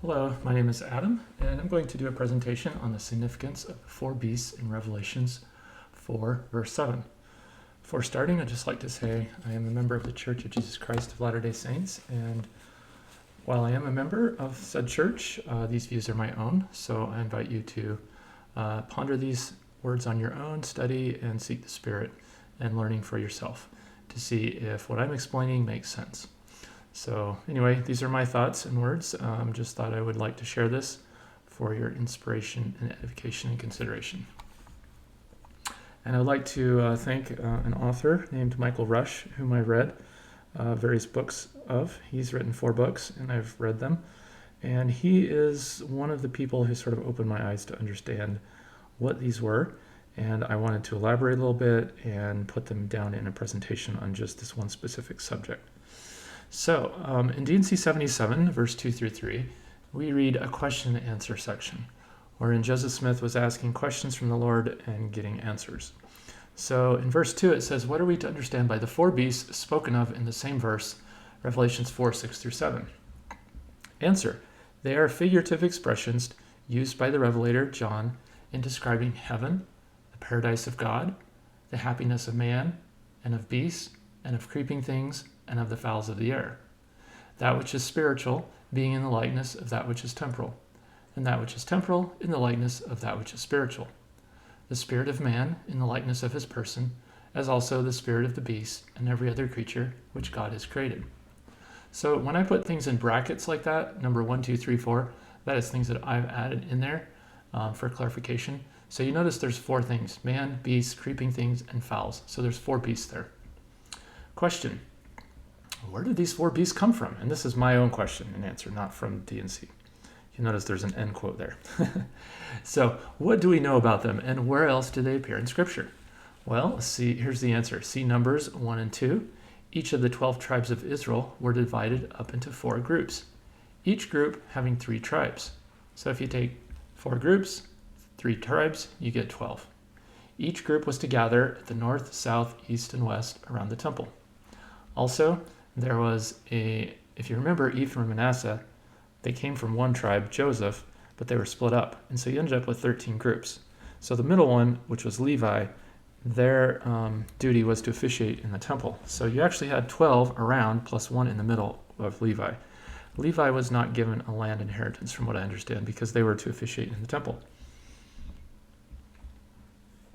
Hello, my name is Adam, and I'm going to do a presentation on the significance of the four beasts in Revelations 4, verse 7. Before starting, I'd just like to say I am a member of the Church of Jesus Christ of Latter-day Saints, and while I am a member of said church, these views are my own, so I invite you to ponder these words on your own, study, and seek the Spirit and learning for yourself to see if what I'm explaining makes sense. So anyway, these are my thoughts and words. Just thought I would like to share this for your inspiration and edification and consideration. And I would like to thank an author named Michael Rush, whom I read various books of. He's written 4 books, and I've read them. And he is one of the people who sort of opened my eyes to understand what these were. And I wanted to elaborate a little bit and put them down in a presentation on just this one specific subject. So, in D&C 77, verse 2 through 3, we read a question and answer section, wherein Joseph Smith was asking questions from the Lord and getting answers. So, in verse 2, it says, "What are we to understand by the 4 beasts spoken of in the same verse, Revelations 4, 6 through 7? Answer: they are figurative expressions used by the Revelator, John, in describing heaven, the paradise of God, the happiness of man, and of beasts, and of creeping things, and of the fowls of the air. That which is spiritual being in the likeness of that which is temporal, and that which is temporal in the likeness of that which is spiritual. The spirit of man in the likeness of his person, as also the spirit of the beast and every other creature which God has created." So when I put things in brackets like that, number 1, 2, 3, 4, that is things that I've added in there for clarification. So you notice there's 4 things: man, beasts, creeping things, and fowls. So there's 4 beasts there. Question: where did these 4 beasts come from? And this is my own question and answer, not from D&C. You notice there's an end quote there. So what do we know about them, and where else do they appear in Scripture? Well, let's see. Here's the answer. See Numbers 1 and 2. Each of the 12 tribes of Israel were divided up into 4 groups, each group having 3 tribes. So if you take 4 groups, 3 tribes, you get 12. Each group was to gather at the north, south, east, and west around the temple. Also, there was if you remember Ephraim and Manasseh, they came from one tribe, Joseph, but they were split up. And so you ended up with 13 groups. So the middle one, which was Levi, their duty was to officiate in the temple. So you actually had 12 around plus 1 in the middle of Levi. Levi was not given a land inheritance, from what I understand, because they were to officiate in the temple.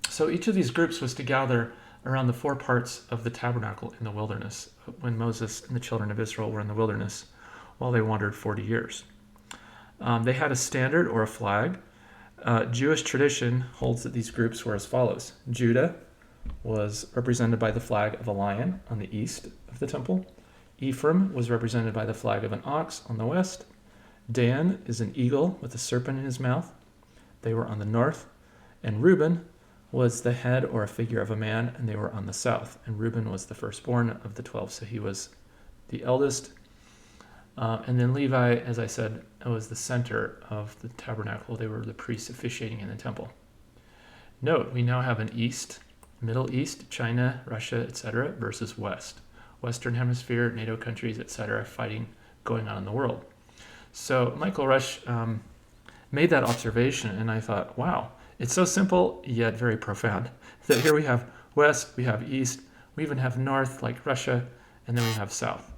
So each of these groups was to gather around the 4 parts of the tabernacle in the wilderness when Moses and the children of Israel were in the wilderness while they wandered 40 years. They had a standard or a flag. Jewish tradition holds that these groups were as follows. Judah was represented by the flag of a lion on the east of the temple. Ephraim was represented by the flag of an ox on the west. Dan is an eagle with a serpent in his mouth. They were on the north. And Reuben was the head or a figure of a man, and they were on the south. And Reuben was the firstborn of the 12, so he was the eldest. And then Levi, as I said, was the center of the tabernacle. They were the priests officiating in the temple. Note, we now have an east, Middle East, China, Russia, etc., versus west. Western Hemisphere, NATO countries, etc., fighting going on in the world. So Michael Rush made that observation, and I thought, wow, it's so simple, yet very profound, that here we have west, we have east, we even have north, like Russia, and then we have south.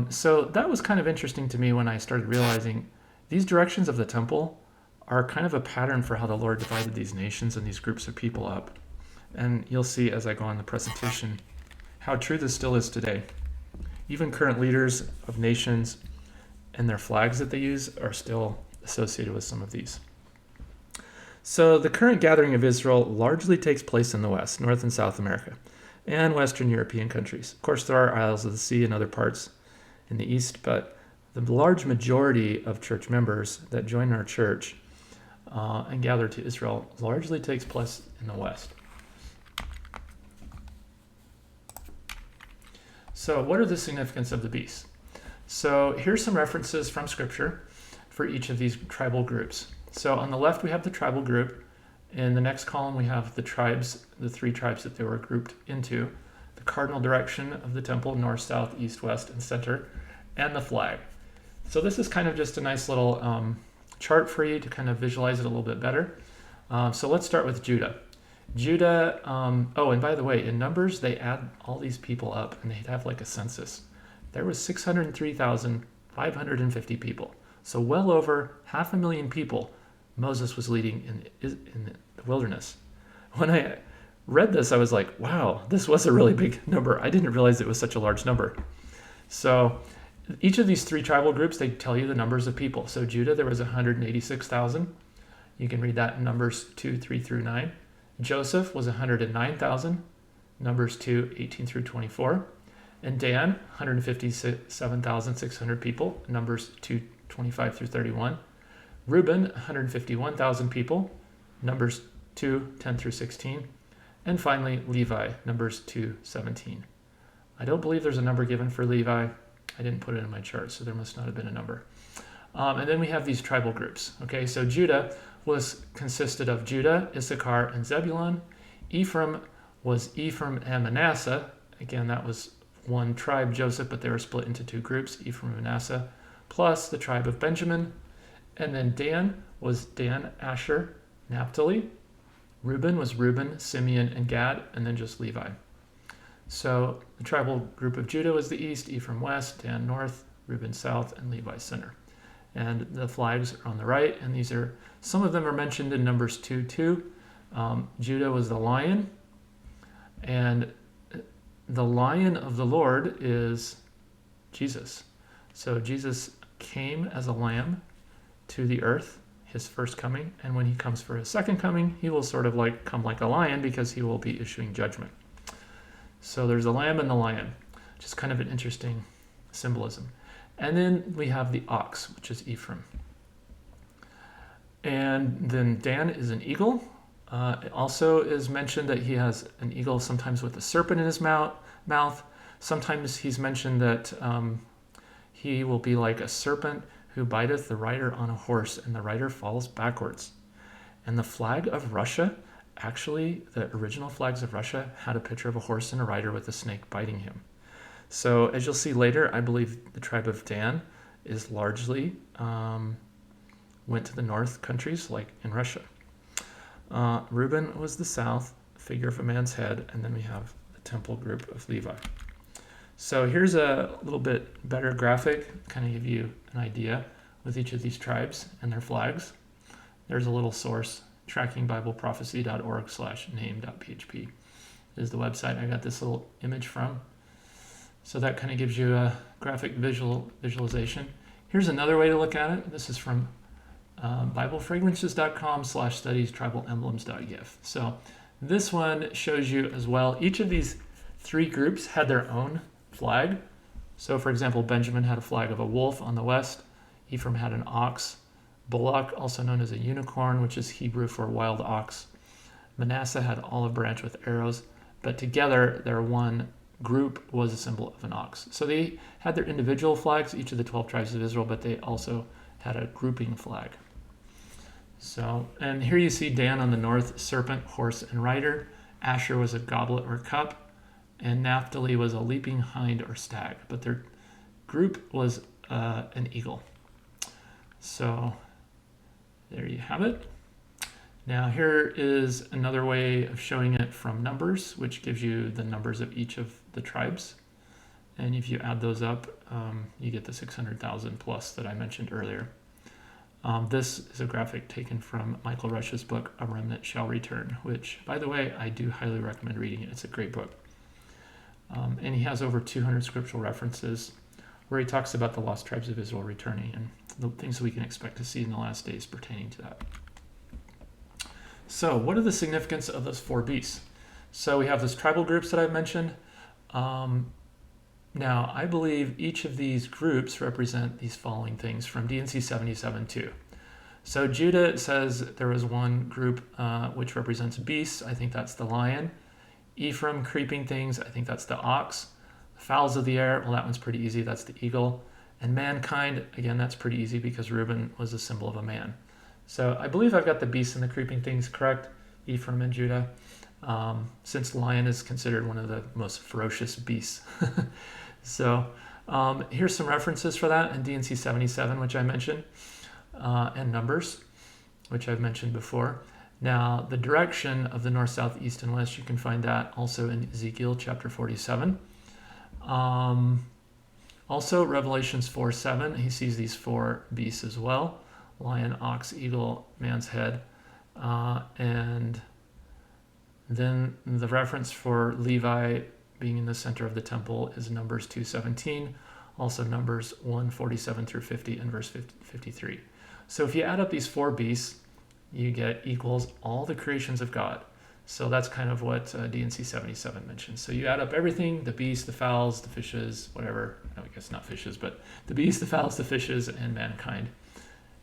So that was kind of interesting to me when I started realizing these directions of the temple are kind of a pattern for how the Lord divided these nations and these groups of people up. And you'll see as I go on the presentation how true this still is today. Even current leaders of nations and their flags that they use are still associated with some of these. So the current gathering of Israel largely takes place in the West, North and South America, and Western European countries. Of course, there are isles of the sea and other parts in the East, but the large majority of church members that join our church and gather to Israel largely takes place in the West. So what are the significance of the beasts? So here's some references from Scripture for each of these tribal groups. So on the left, we have the tribal group. In the next column, we have the tribes, the 3 tribes that they were grouped into, the cardinal direction of the temple, north, south, east, west, and center, and the flag. So this is kind of just a nice little chart for you to kind of visualize it a little bit better. So let's start with Judah. Judah, oh, and by the way, in Numbers, they add all these people up and they'd have like a census. There was 603,550 people. So well over 500,000 people Moses was leading in the wilderness. When I read this, I was like, wow, this was a really big number. I didn't realize it was such a large number. So each of these three tribal groups, they tell you the numbers of people. So Judah, there was 186,000. You can read that in Numbers 2, 3 through 9. Joseph was 109,000. Numbers 2, 18 through 24. And Dan, 157,600 people. Numbers 2, 25 through 31. Reuben, 151,000 people. Numbers 2, 10 through 16. And finally, Levi, Numbers 2, 17. I don't believe there's a number given for Levi. I didn't put it in my chart, so there must not have been a number. And then we have these tribal groups. Okay, so Judah consisted of Judah, Issachar, and Zebulun. Ephraim was Ephraim and Manasseh. Again, that was one tribe, Joseph, but they were split into two groups, Ephraim and Manasseh, plus the tribe of Benjamin. And then Dan was Dan, Asher, Naphtali. Reuben was Reuben, Simeon, and Gad, and then just Levi. So the tribal group of Judah was the east, Ephraim west, Dan north, Reuben south, and Levi center. And the flags are on the right, and these are, some of them are mentioned in Numbers 2:2. Judah was the lion, and the lion of the Lord is Jesus. So Jesus came as a lamb to the earth, his first coming, and when he comes for his second coming, he will sort of like come like a lion because he will be issuing judgment. So there's the lamb and the lion, which is kind of an interesting symbolism. And then we have the ox, which is Ephraim. And then Dan is an eagle. It also is mentioned that he has an eagle sometimes with a serpent in his mouth. Sometimes he's mentioned that he will be like a serpent who biteth the rider on a horse, and the rider falls backwards. And the flag of Russia, actually, the original flags of Russia had a picture of a horse and a rider with a snake biting him. So as you'll see later, I believe the tribe of Dan is largely went to the north countries like in Russia. Reuben was the south, figure of a man's head, and then we have the temple group of Levi. So here's a little bit better graphic, kind of give you an idea with each of these tribes and their flags. There's a little source, trackingbibleprophecy.org/name.php is the website I got this little image from. So that kind of gives you a graphic visualization. Here's another way to look at it. This is from biblefragrances.com/studies-tribal-emblems.gif. So this one shows you as well, each of these three groups had their own flag. So for example, Benjamin had a flag of a wolf on the west. Ephraim had an ox. Bullock, also known as a unicorn, which is Hebrew for wild ox. Manasseh had olive branch with arrows, but together their one group was a symbol of an ox. So they had their individual flags, each of the 12 tribes of Israel, but they also had a grouping flag. So, and here you see Dan on the north, serpent, horse, and rider. Asher was a goblet or cup, and Naphtali was a leaping hind or stag, but their group was an eagle. So there you have it. Now here is another way of showing it from Numbers, which gives you the numbers of each of the tribes. And if you add those up, you get the 600,000 plus that I mentioned earlier. This is a graphic taken from Michael Rush's book, A Remnant Shall Return, which, by the way, I do highly recommend reading it. It's a great book. And he has over 200 scriptural references where he talks about the lost tribes of Israel returning and the things we can expect to see in the last days pertaining to that. So what are the significance of those four beasts? So we have those tribal groups that I've mentioned. Now, I believe each of these groups represent these following things from D&C 77-2. So Judah says there was one group which represents beasts. I think that's the lion. Ephraim, creeping things. I think that's the ox. Fowls of the air. Well, that one's pretty easy. That's the eagle. And mankind, again, that's pretty easy because Reuben was a symbol of a man. So I believe I've got the beasts and the creeping things correct, Ephraim and Judah, since lion is considered one of the most ferocious beasts. So Here's some references for that in D&C 77, which I mentioned, and Numbers, which I've mentioned before. Now, the direction of the north, south, east, and west, you can find that also in Ezekiel chapter 47. Also, Revelations 4:7, he sees these four beasts as well: lion, ox, eagle, man's head. And then the reference for Levi being in the center of the temple is Numbers 2:17, also Numbers 1:47 through 50, and verse 53. So if you add up these four beasts, you get equals all the creations of God. So that's kind of what D&C 77 mentions. So you add up everything, the beasts, the fowls, the fishes, whatever. I guess not fishes, but the beasts, the fowls, the fishes, and mankind,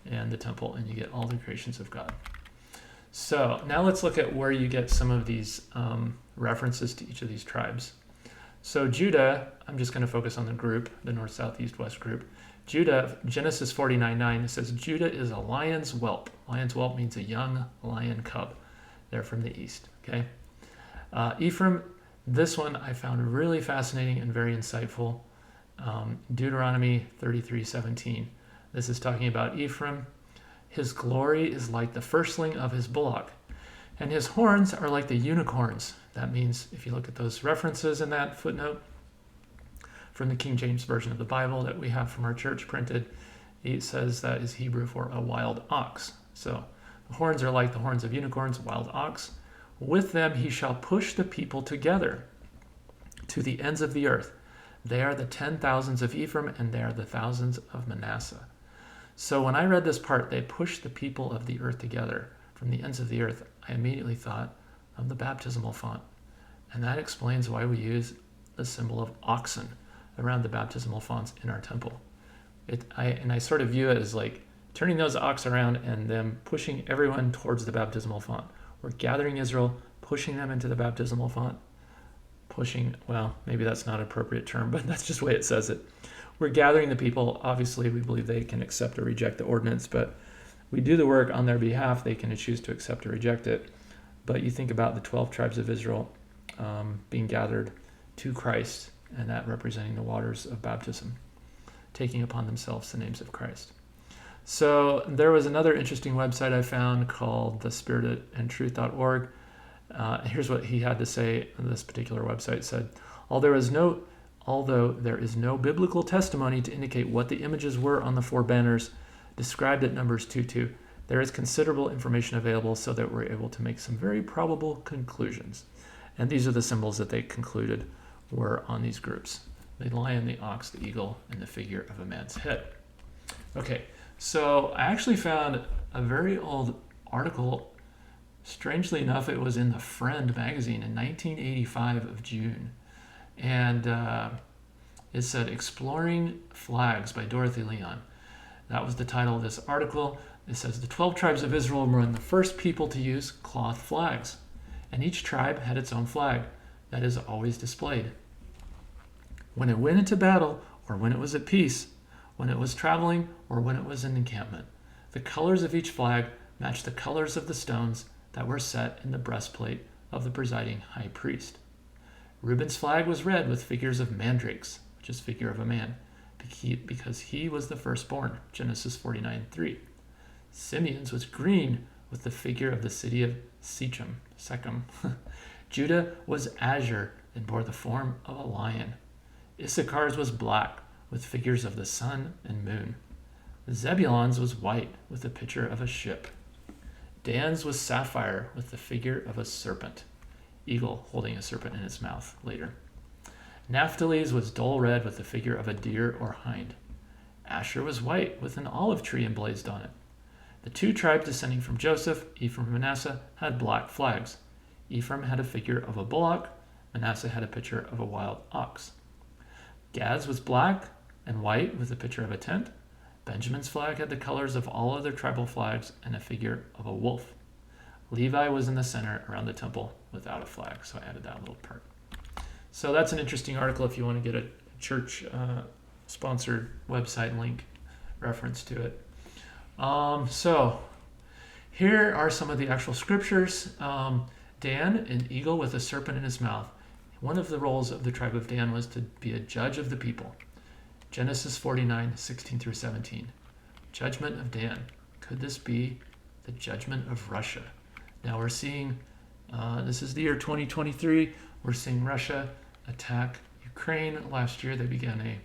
and the temple, and you get all the creations of God. So now let's look at where you get some of these references to each of these tribes. So Judah, I'm just going to focus on the group, the north, south, east, west group. Judah, Genesis 49:9, it says, Judah is a lion's whelp. Lion's whelp means a young lion cub. They're from the east, okay? Ephraim, this one I found really fascinating and very insightful. Deuteronomy 33:17. This is talking about Ephraim. His glory is like the firstling of his bullock, and his horns are like the unicorns. That means, if you look at those references in that footnote from the King James Version of the Bible that we have from our church printed, it says that is Hebrew for a wild ox. So the horns are like the horns of unicorns, wild ox. With them he shall push the people together to the ends of the earth. They are the 10,000s of Ephraim, and they are the thousands of Manasseh. So when I read this part, they pushed the people of the earth together from the ends of the earth, I immediately thought of the baptismal font. And that explains why we use the symbol of oxen around the baptismal fonts in our temple. I sort of view it as like turning those ox around and them pushing everyone towards the baptismal font. We're gathering Israel, pushing them into the baptismal font. Pushing, well, maybe that's not an appropriate term, but that's just the way it says it. We're gathering the people. Obviously, we believe they can accept or reject the ordinance, but we do the work on their behalf. They can choose to accept or reject it. But you think about the 12 tribes of Israel being gathered to Christ, and that representing the waters of baptism, taking upon themselves the names of Christ. So there was another interesting website I found called thespiritandtruth.org. Here's what he had to say. This particular website said, although there is no biblical testimony to indicate what the images were on the four banners described at Numbers 2:2, there is considerable information available so that we're able to make some very probable conclusions. And these are the symbols that they concluded were on these groups: the lion, the ox, the eagle, and the figure of a man's head. Okay, so I actually found a very old article. Strangely enough, it was in the Friend magazine in 1985 of June. And it said Exploring Flags by Dorothy Leon. That was the title of this article. It says the 12 tribes of Israel were the first people to use cloth flags. And each tribe had its own flag that is always displayed. When it went into battle, or when it was at peace, when it was traveling, or when it was in encampment, the colors of each flag matched the colors of the stones that were set in the breastplate of the presiding high priest. Reuben's flag was red with figures of mandrakes, which is figure of a man, because he was the firstborn, Genesis 49:3. Simeon's was green with the figure of the city of Shechem. Judah was azure and bore the form of a lion. Issachar's was black with figures of the sun and moon. Zebulon's was white with the picture of a ship. Dan's was sapphire with the figure of a serpent, eagle holding a serpent in its mouth later. Naphtali's was dull red with the figure of a deer or hind. Asher was white with an olive tree emblazoned on it. The two tribes descending from Joseph, Ephraim and Manasseh, had black flags. Ephraim had a figure of a bullock. Manasseh had a picture of a wild ox. Gad's was black and white with a picture of a tent. Benjamin's flag had the colors of all other tribal flags and a figure of a wolf. Levi was in the center around the temple without a flag, so I added that little part. So that's an interesting article if you want to get a church-sponsored website link reference to it. So here are some of the actual scriptures. Dan, an eagle with a serpent in his mouth. One of the roles of the tribe of Dan was to be a judge of the people. Genesis 49:16 through 17. Judgment of Dan. Could this be the judgment of Russia? Now we're seeing, this is the year 2023, we're seeing Russia attack Ukraine. Last year they began a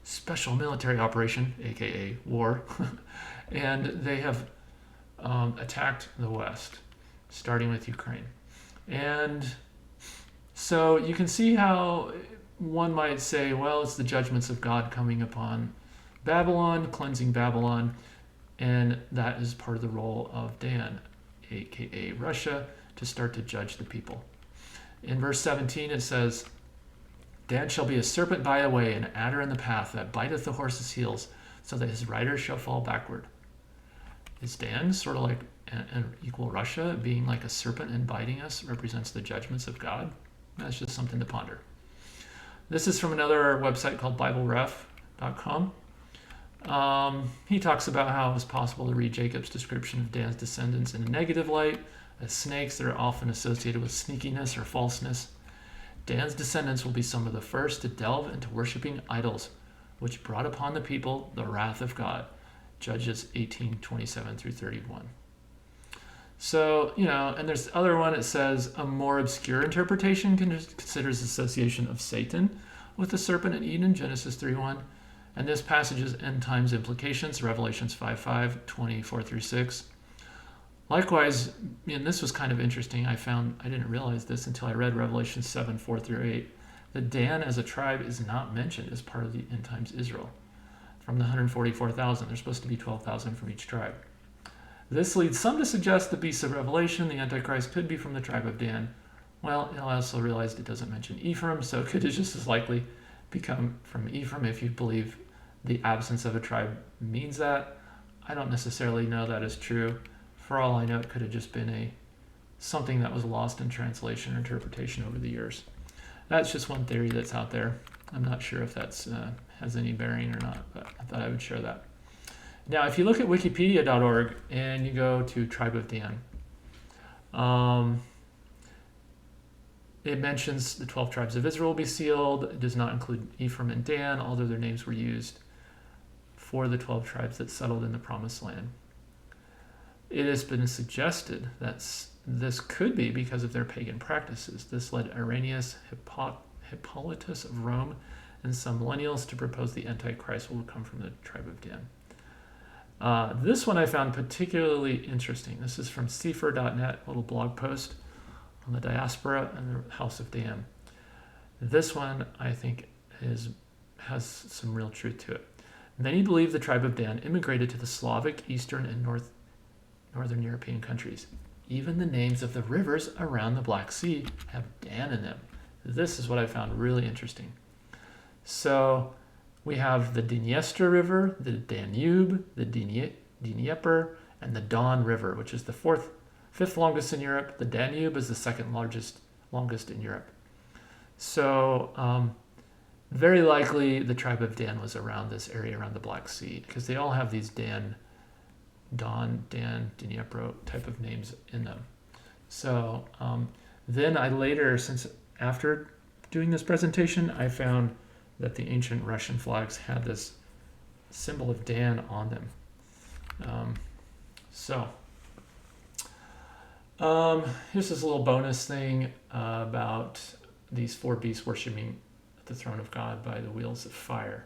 special military operation, aka war, and they have attacked the West, starting with Ukraine. And so you can see how one might say, well, it's the judgments of God coming upon Babylon, cleansing Babylon, and that is part of the role of Dan, aka Russia, to start to judge the people. In verse 17 it says, Dan shall be a serpent by the way, an adder in the path, that biteth the horse's heels, so that his rider shall fall backward. Is Dan sort of like an equal Russia, being like a serpent and biting us represents the judgments of God? That's just something to ponder. This is from another website called BibleRef.com. He talks about how it's possible to read Jacob's description of Dan's descendants in a negative light, as snakes that are often associated with sneakiness or falseness. Dan's descendants will be some of the first to delve into worshiping idols, which brought upon the people the wrath of God. Judges 18:27 through 31. So, and there's the other one, it says a more obscure interpretation considers association of Satan with the serpent in Eden, Genesis 3:1. And this passage's end times implications, Revelations 5:5, 24 through 6. Likewise, and this was kind of interesting, I didn't realize this until I read Revelation 7:4 through 8, that Dan as a tribe is not mentioned as part of the end times Israel. From the 144,000, there's supposed to be 12,000 from each tribe. This leads some to suggest the beast of Revelation, the Antichrist, could be from the tribe of Dan. Well, I also realized it doesn't mention Ephraim, so it could just as likely become from Ephraim if you believe the absence of a tribe means that. I don't necessarily know that is true. For all I know, it could have just been something that was lost in translation or interpretation over the years. That's just one theory that's out there. I'm not sure if that's has any bearing or not, but I thought I would share that. Now, if you look at wikipedia.org and you go to Tribe of Dan, it mentions the 12 tribes of Israel will be sealed. It does not include Ephraim and Dan, although their names were used for the 12 tribes that settled in the Promised Land. It has been suggested that this could be because of their pagan practices. This led Irenaeus, Hippolytus of Rome, and some millennials to propose the Antichrist will come from the tribe of Dan. This one I found particularly interesting. This is from Sefer.net, a little blog post on the diaspora and the House of Dan. This one I think has some real truth to it. Many believe the tribe of Dan immigrated to the Slavic, Eastern, and Northern European countries. Even the names of the rivers around the Black Sea have Dan in them. This is what I found really interesting. So we have the Dniester River, the Danube, the Dnieper, and the Don River, which is the fifth longest in Europe. The Danube is the second longest in Europe. So very likely the tribe of Dan was around this area around the Black Sea, because they all have these Dan, Dnieper type of names in them. So then I later, after doing this presentation, I found that the ancient Russian flags had this symbol of Dan on them. Here's this little bonus thing about these four beasts worshiping at the throne of God by the wheels of fire.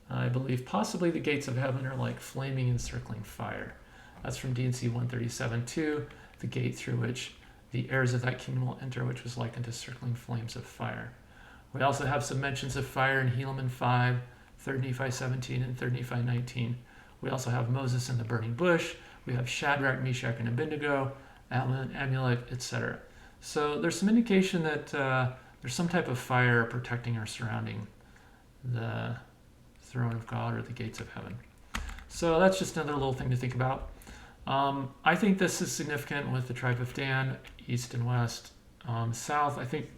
I believe possibly the gates of heaven are like flaming, encircling fire. That's from D&C 137:2, the gate through which the heirs of that kingdom will enter, which was likened to circling flames of fire. We also have some mentions of fire in Helaman 5, 3 Nephi 17, and 3 Nephi 19. We also have Moses in the burning bush. We have Shadrach, Meshach, and Abednego, Amulek, etc. So there's some indication that there's some type of fire protecting or surrounding the throne of God or the gates of heaven. So that's just another little thing to think about. I think this is significant with the tribe of Dan, east and west. South, I think,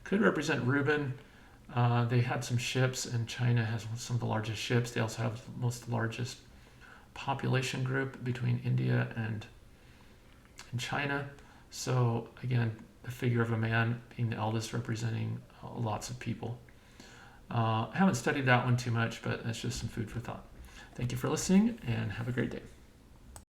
could represent Reuben. They had some ships, and China has some of the largest ships. They also have the largest population group between India and China. So again, the figure of a man being the eldest, representing lots of people. I haven't studied that one too much, but that's just some food for thought. Thank you for listening, and have a great day.